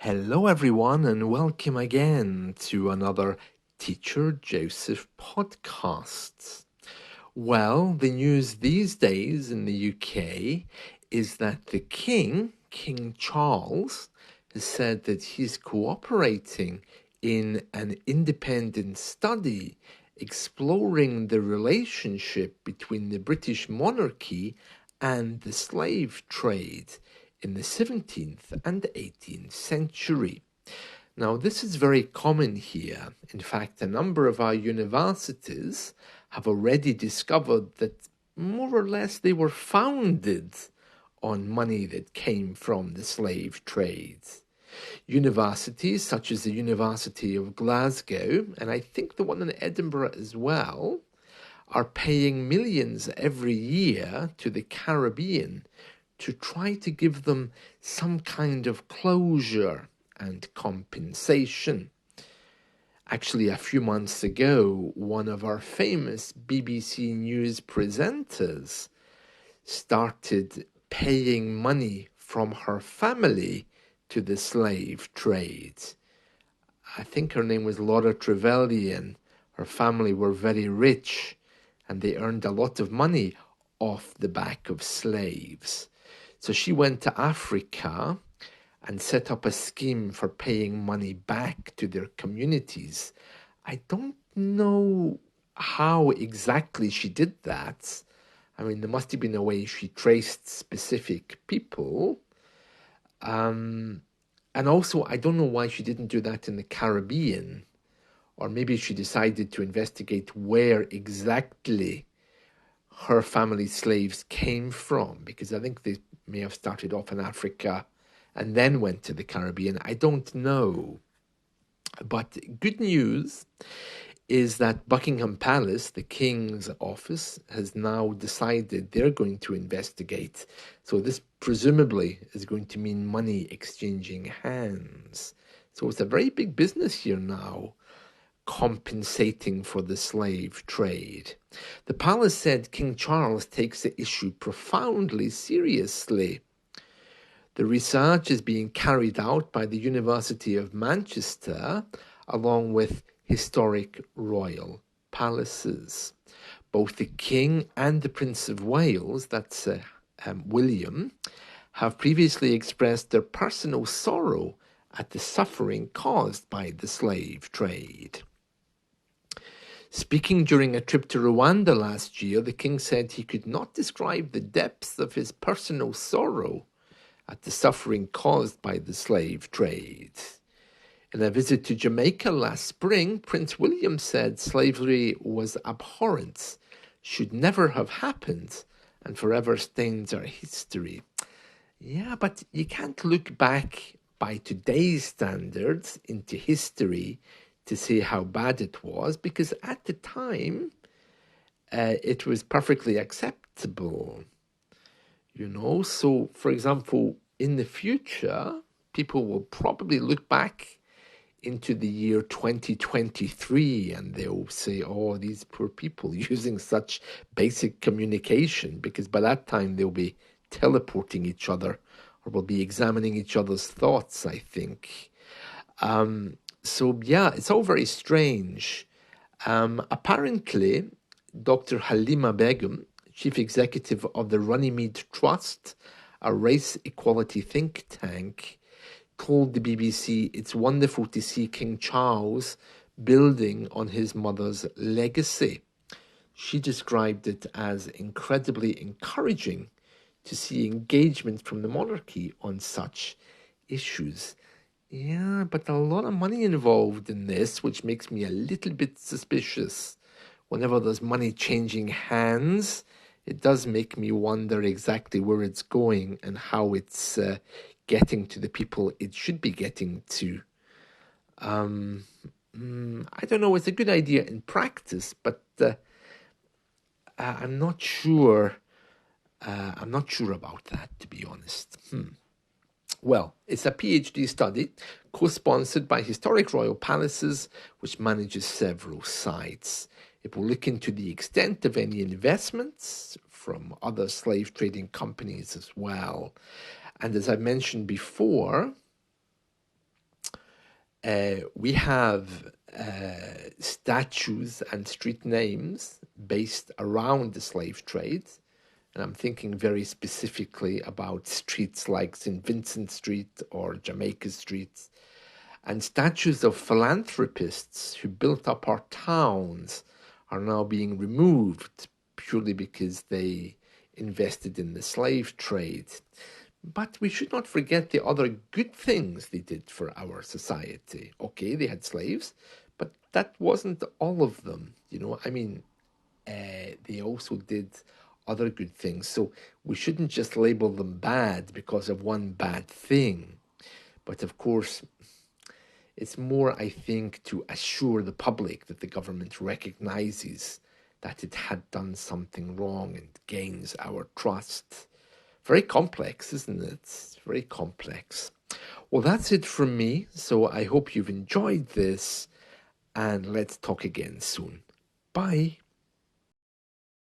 Hello, everyone, and welcome again to another Teacher Joseph podcast. Well, the news these days in the UK is that the King Charles, has said that he's cooperating in an independent study exploring the relationship between the British monarchy and the slave trade in the 17th and 18th century. Now, this is very common here. In fact, a number of our universities have already discovered that more or less they were founded on money that came from the slave trade. Universities such as the University of Glasgow, and I think the one in Edinburgh as well, are paying millions every year to the Caribbean to try to give them some kind of closure and compensation. Actually, a few months ago, one of our famous BBC News presenters started paying money from her family to the slave trade. I think her name was Laura Trevelyan. Her family were very rich and they earned a lot of money off the back of slaves. So she went to Africa and set up a scheme for paying money back to their communities. I don't know how exactly she did that. I mean, there must have been a way she traced specific people. And also, I don't know why she didn't do that in the Caribbean. Or maybe she decided to investigate where exactly her family's slaves came from, because I think they may have started off in Africa and then went to the Caribbean. I don't know. But good news is that Buckingham Palace, the King's office, has now decided they're going to investigate. So this presumably is going to mean money exchanging hands. So it's a very big business here now, compensating for the slave trade. The palace said King Charles takes the issue profoundly seriously. The research is being carried out by the University of Manchester along with historic royal palaces. Both the King and the Prince of Wales, that's William, have previously expressed their personal sorrow at the suffering caused by the slave trade. Speaking during a trip to Rwanda last year, the King said he could not describe the depths of his personal sorrow at the suffering caused by the slave trade. In a visit to Jamaica last spring, Prince William said slavery was abhorrent, should never have happened, and forever stains our history. Yeah, but you can't look back by today's standards into history to see how bad it was, because at the time, it was perfectly acceptable. So for example, in the future, people will probably look back into the year 2023 and they'll say, oh, these poor people using such basic communication, because by that time they'll be teleporting each other or will be examining each other's thoughts, I think. So yeah, it's all very strange. Apparently, Dr. Halima Begum, chief executive of the Runnymede Trust, a race equality think tank, told the BBC it's wonderful to see King Charles building on his mother's legacy. She described it as incredibly encouraging to see engagement from the monarchy on such issues. Yeah, but a lot of money involved in this, which makes me a little bit suspicious. Whenever there's money changing hands, it does make me wonder exactly where it's going and how it's getting to the people it should be getting to. I don't know, it's a good idea in practice, but I'm not sure. I'm not sure about that, to be honest. Well, it's a PhD study co-sponsored by Historic Royal Palaces, which manages several sites. It will look into the extent of any investments from other slave trading companies as well. And as I mentioned before, We have statues and street names based around the slave trade. And I'm thinking very specifically about streets like St. Vincent Street or Jamaica Street, and statues of philanthropists who built up our towns are now being removed purely because they invested in the slave trade. But we should not forget the other good things they did for our society. Okay, they had slaves, but that wasn't all of them. They also did other good things. So we shouldn't just label them bad because of one bad thing. But of course, it's more, I think, to assure the public that the government recognizes that it had done something wrong and gains our trust. Very complex, isn't it? Very complex. Well, that's it from me. So I hope you've enjoyed this, and let's talk again soon. Bye.